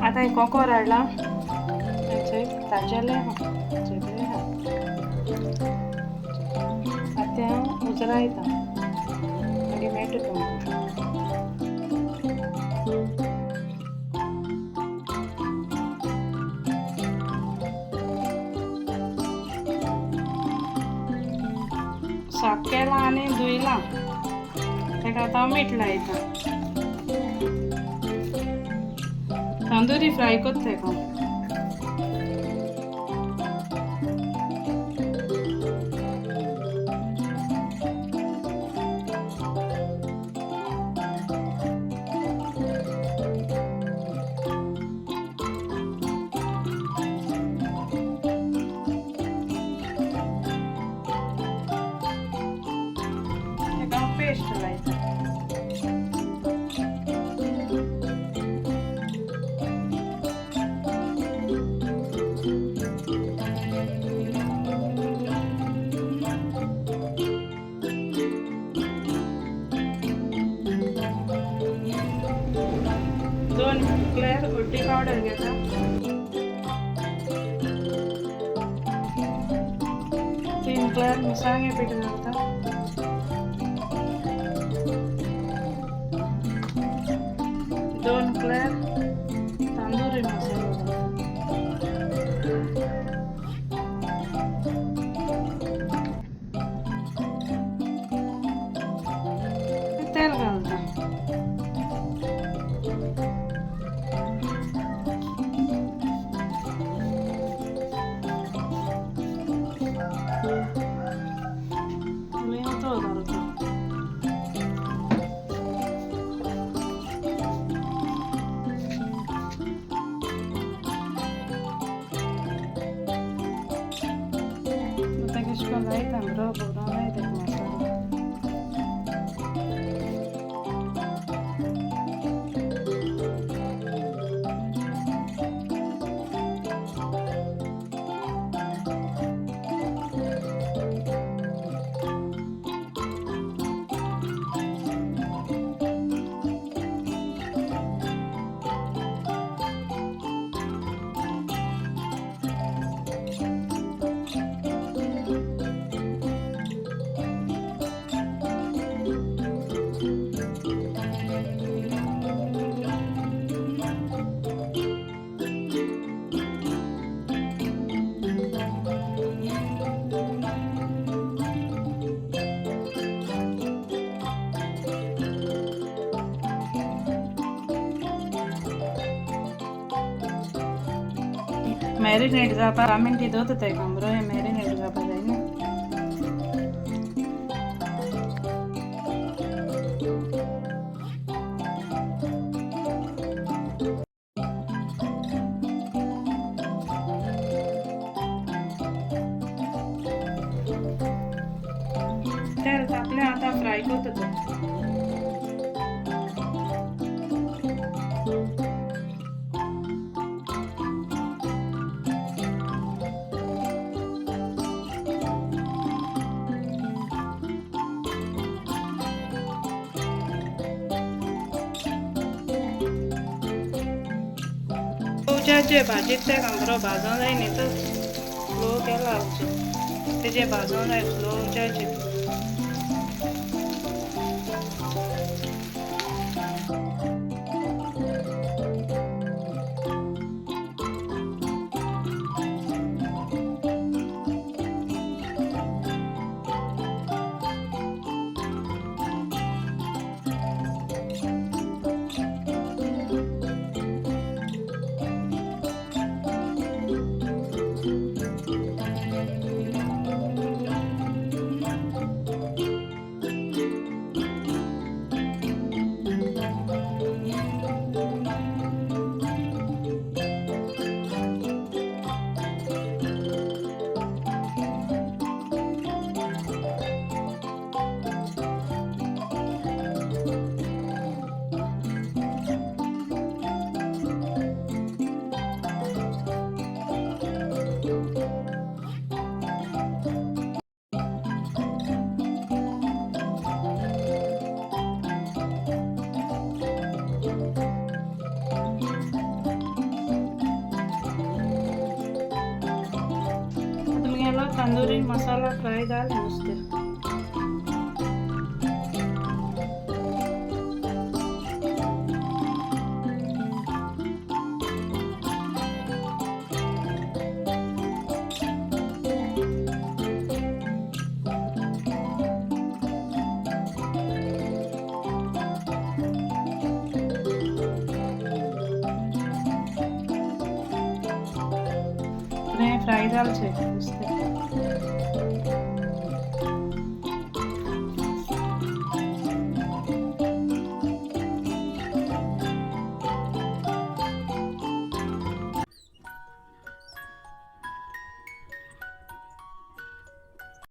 आता हे कोकोर हाडला ताजेले आता हांव उजरायता मागीर मेळटा तुमकां. साफ केला आनी धुयला ताका आतां हांव मीठ लायता. तंदुरी फ्राय करता ताका पेस्ट लायता. दोन क्लेअर हळदी पावडर घेता. तीन क्लेअर मिरसांगे पीठ घालता. दोन क्लेअर तांदूरी मसाला तेल घालता. तो घालता. लायता बरोबर लायता मसाला. मॅरिनेट जावपा 10 मिनटी दवरता ताका बरो. हें मॅरिनेट जावपा जाय न्हू. तेल तापलें आतां फ्राय करता तो. जे भाजीत ते बरो भाजूंक जाय न्ही तो स्लो केला वचून तेजे भाजूंक जाय स्लो उज्याचे. तंदूरी मसाला फ्राय झाले नुसते. फ्राय झालं છે नुसते.